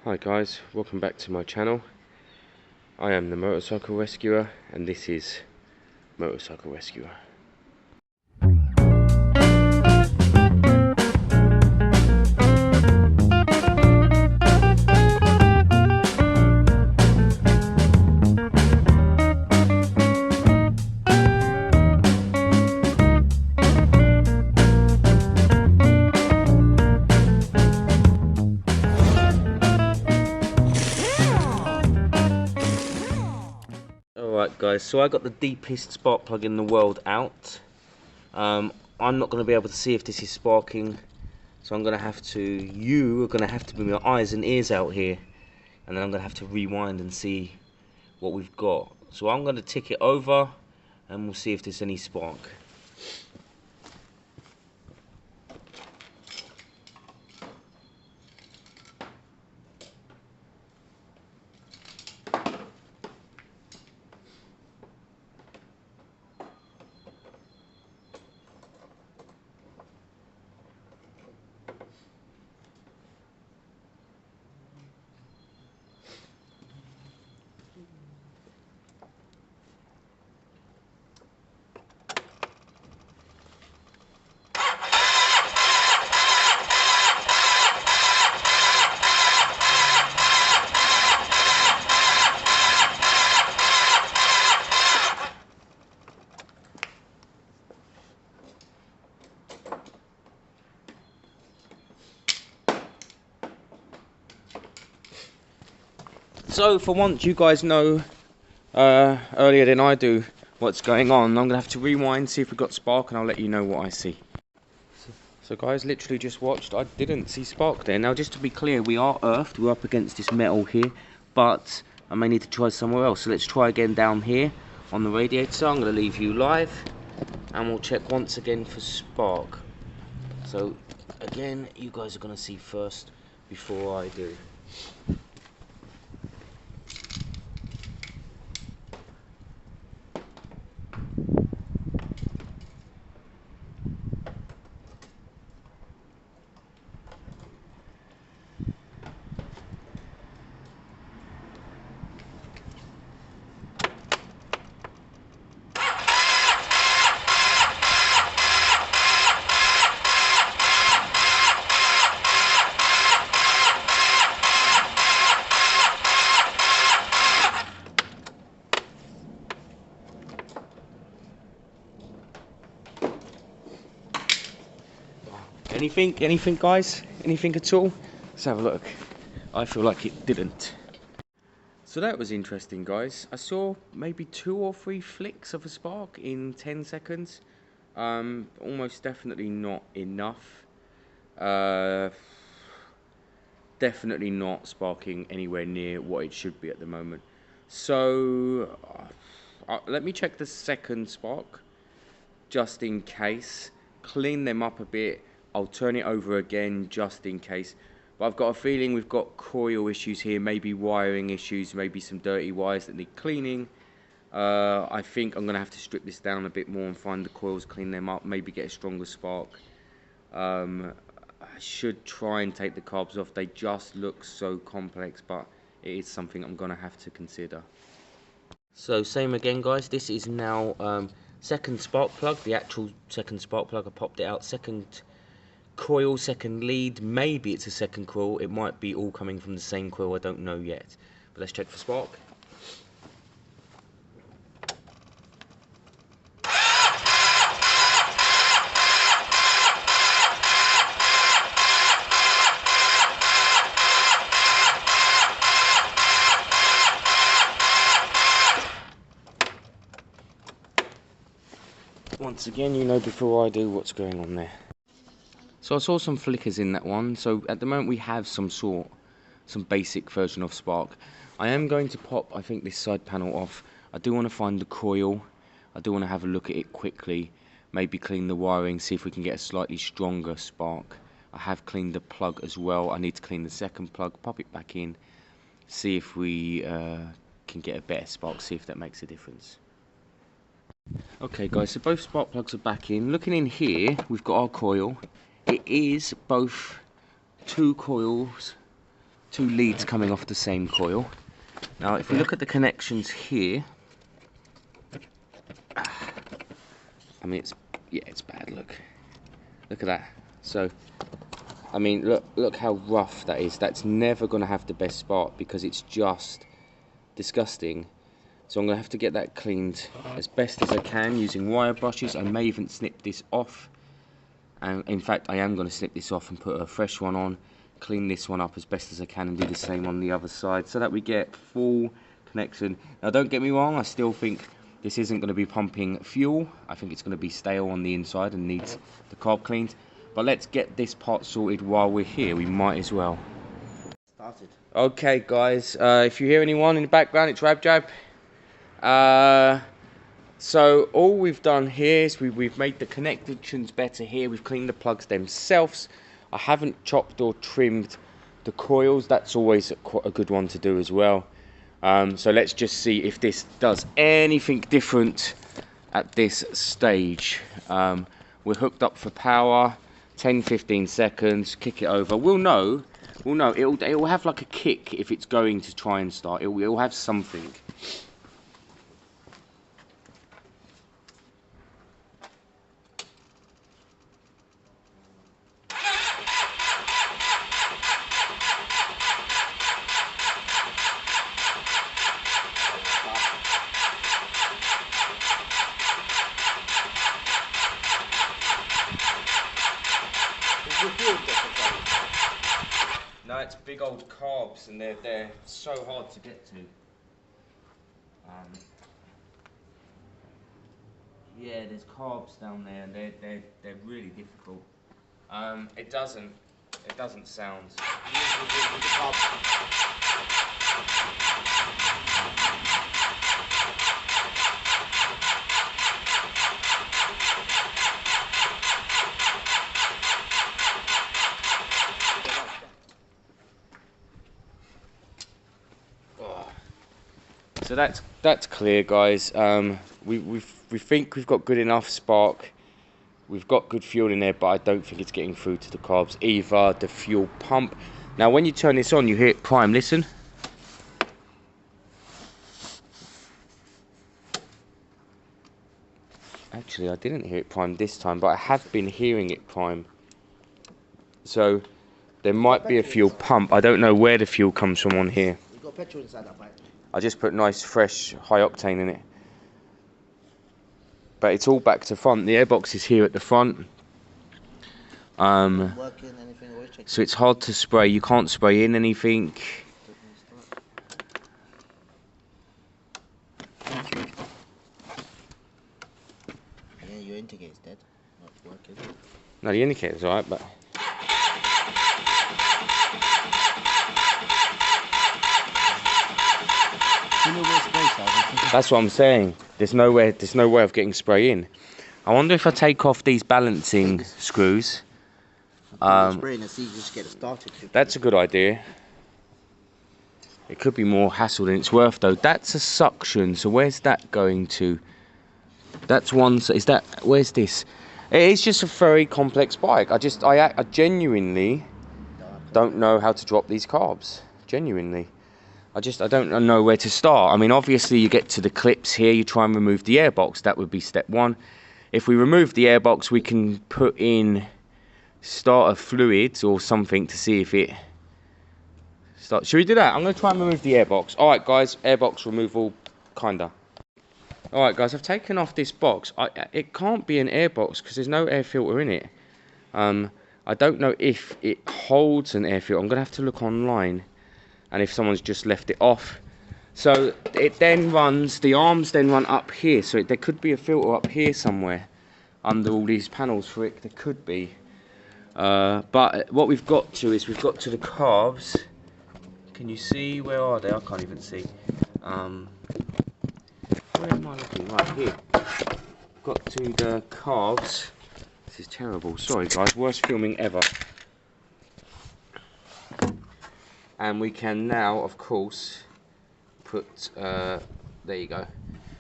Hi guys, welcome back to my channel. I am the Motorcycle Rescuer and this is Motorcycle Rescuer. Alright guys, so I got the deepest spark plug in the world out. I'm not going to be able to see if this is sparking, so you are going to have to be my eyes and ears out here, and then I'm going to have to rewind and see what we've got. So I'm going to tick it over and we'll see if there's any spark. So for once you guys know earlier than I do what's going on. I'm going to have to rewind, see if we've got spark, and I'll let you know what I see. So guys, literally just watched, I didn't see spark there. Now just to be clear, we are earthed, we're up against this metal here, but I may need to try somewhere else. So let's try again down here on the radiator. I'm going to leave you live and we'll check once again for spark. So again, you guys are going to see first before I do. Anything guys? Anything at all? Let's have a look. I feel like it didn't. So that was interesting guys. I saw maybe 2 or 3 flicks of a spark in 10 seconds. Almost definitely not enough. Definitely not sparking anywhere near what it should be at the moment. So let me check the second spark just in case. Clean them up a bit. I'll turn it over again just in case. But I've got a feeling we've got coil issues here, maybe wiring issues, maybe some dirty wires that need cleaning. I think I'm going to have to strip this down a bit more and find the coils, clean them up, maybe get a stronger spark. I should try and take the carbs off. They just look so complex, but it is something I'm going to have to consider. So same again guys, this is now second spark plug, the actual second spark plug. I popped it out, second coil, second lead, maybe it's a second coil, it might be all coming from the same coil, I don't know yet, but let's check for spark. Once again, you know before I do what's going on there. So I saw some flickers in that one, so at the moment we have some basic version of spark. I am going to pop, I think, this side panel off. I do want to find the coil, I do want to have a look at it quickly, maybe clean the wiring, see if we can get a slightly stronger spark. I have cleaned the plug as well, I need to clean the second plug, pop it back in, see if we can get a better spark, see if that makes a difference. Okay guys, so both spark plugs are back in. Looking in here, we've got our coil. It is both two coils, two leads coming off the same coil. Now if we look at the connections here, I mean it's bad. Look at that. So I mean look how rough that is. That's never going to have the best spark because it's just disgusting. So I'm going to have to get that cleaned as best as I can using wire brushes. I may even snip this off, and in fact I am going to snip this off and put a fresh one on, clean this one up as best as I can, and do the same on the other side so that we get full connection. Now don't get me wrong, I still think this isn't going to be pumping fuel. I think it's going to be stale on the inside and needs the carb cleaned. But let's get this part sorted while we're here. We might as well. Started. Okay guys, if you hear anyone in the background, it's Rab Jab. So all we've done here is we've made the connections better here. We've cleaned the plugs themselves. I haven't chopped or trimmed the coils. That's always a good one to do as well. So let's just see if this does anything different at this stage. We're hooked up for power. 10-15 seconds. Kick it over. We'll know. It'll have like a kick if it's going to try and start. It'll have something. No, it's big old carbs, and they're so hard to get to. Yeah, there's carbs down there, and they're really difficult. It doesn't sound. So that's clear, guys. We think we've got good enough spark. We've got good fuel in there, but I don't think it's getting through to the carbs, either the fuel pump. Now, when you turn this on, you hear it prime. Listen. Actually, I didn't hear it prime this time, but I have been hearing it prime. So there might be a fuel pump. I don't know where the fuel comes from on here. You've got petrol inside that pipe. I just put nice, fresh, high octane in it. But it's all back to front. The airbox is here at the front. So it's hard to spray. You can't spray in anything. Yeah, your indicator's dead. Not working. No, the indicator's alright, but... That's what I'm saying. There's no way of getting spray in. I wonder if I take off these balancing screws. That's a good idea. It could be more hassle than it's worth, though. That's a suction. So where's that going to? That's one. Is that? Where's this? It is just a very complex bike. I genuinely don't know how to drop these carbs. Genuinely. I don't know where to start. I mean, obviously you get to the clips here, you try and remove the airbox. That would be step one. If we remove the airbox, we can put in starter fluids or something to see if it starts. Should we do that? I'm going to try and remove the airbox. All right, guys, airbox removal, kinda. All right, guys, I've taken off this box. It can't be an airbox because there's no air filter in it. I don't know if it holds an air filter. I'm going to have to look online. And if someone's just left it off. So it then runs, the arms then run up here. So there could be a filter up here somewhere under all these panels for it. There could be. But what we've got to is we've got to the carbs. Can you see? Where are they? I can't even see. Where am I looking? Right here. Got to the carbs. This is terrible. Sorry guys, worst filming ever. And we can now, of course, put, there you go,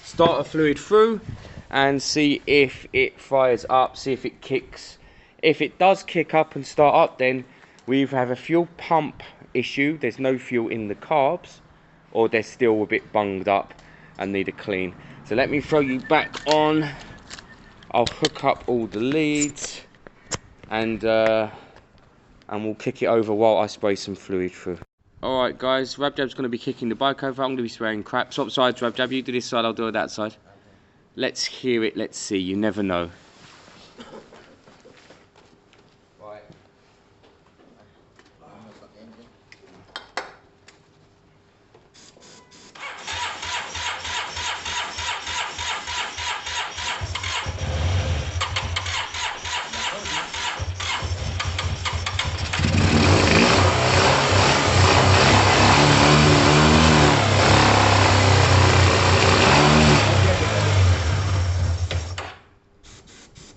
starter fluid through and see if it fires up, see if it kicks. If it does kick up and start up, then we have a fuel pump issue, there's no fuel in the carbs, or they're still a bit bunged up and need a clean. So let me throw you back on. I'll hook up all the leads and we'll kick it over while I spray some fluid through. Alright guys, Rabjab's going to be kicking the bike over. I'm going to be spraying crap. Swap sides, Rabjab. You do this side, I'll do that side. Let's hear it, let's see. You never know. Right.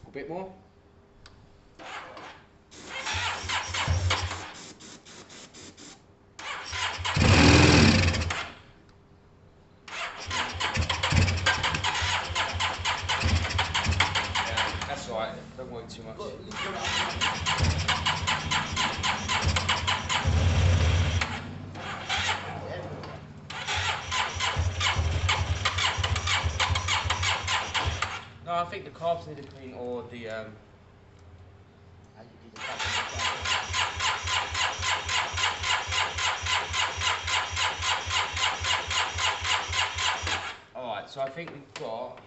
A bit more. That's all right, don't worry too much. No, I think the carbs need a clean, or the Alright, so I think we've got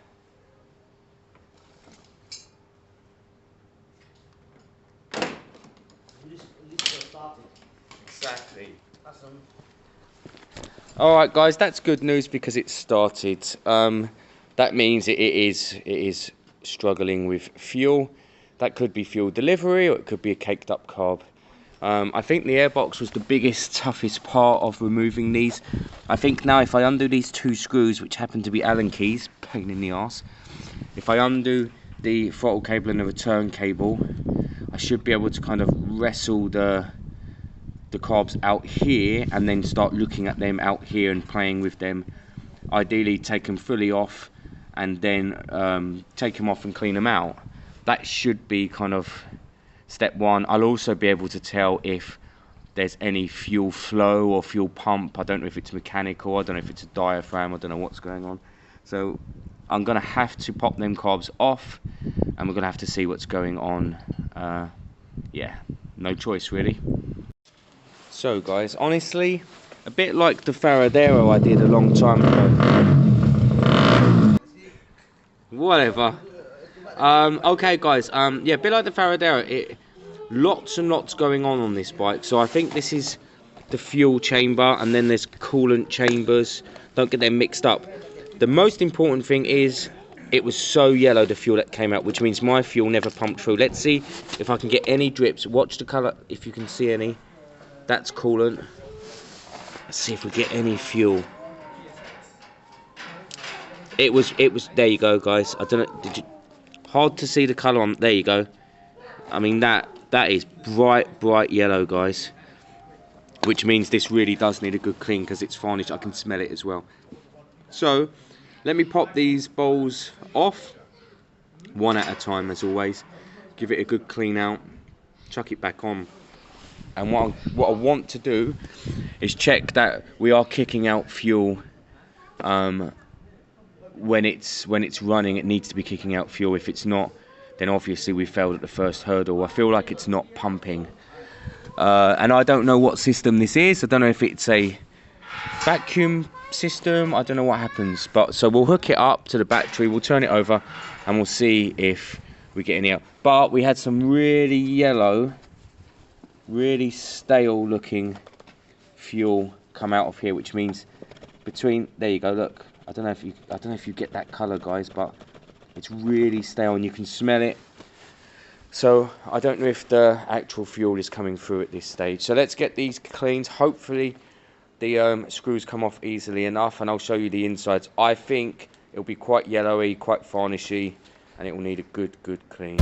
exactly. Alright guys, that's good news because it started. That means it is struggling with fuel. That could be fuel delivery, or it could be a caked up carb. I think the airbox was the biggest, toughest part of removing these. I think now if I undo these two screws, which happen to be Allen keys, pain in the arse, if I undo the throttle cable and the return cable, I should be able to kind of wrestle the carbs out here and then start looking at them out here and playing with them. Ideally take them fully off and then take them off and clean them out. That should be kind of step one. I'll also be able to tell if there's any fuel flow or fuel pump. I don't know if it's mechanical, I don't know if it's a diaphragm, I don't know what's going on. So I'm gonna have to pop them carbs off and we're gonna have to see what's going on. Yeah, no choice really. So guys, honestly, a bit like the Faradero I did a long time ago. Whatever. Okay guys, yeah, a bit like the Faradero, lots and lots going on this bike. So I think this is the fuel chamber and then there's coolant chambers. Don't get them mixed up. The most important thing is it was so yellow, the fuel that came out, which means my fuel never pumped through. Let's see if I can get any drips. Watch the colour, if you can see any. That's coolant. Let's see if we get any fuel. It was, there you go guys. I don't know, did you, hard to see the colour on, there you go. I mean that is bright yellow guys. Which means this really does need a good clean because it's varnished, I can smell it as well. So, let me pop these bowls off, one at a time as always. Give it a good clean out, chuck it back on. And what I want to do is check that we are kicking out fuel. When it's running, it needs to be kicking out fuel. If it's not, then obviously we failed at the first hurdle. I feel like it's not pumping. And I don't know what system this is. I don't know if it's a vacuum system. I don't know what happens. But so we'll hook it up to the battery. We'll turn it over and we'll see if we get any out. But we had some really yellow, really stale looking fuel come out of here, which means between, there you go, look, I don't know if you get that color guys, but it's really stale and you can smell it. So I don't know if the actual fuel is coming through at this stage. So let's get these cleaned. Hopefully the screws come off easily enough and I'll show you the insides. I think it'll be quite yellowy, quite varnishy, and it will need a good clean.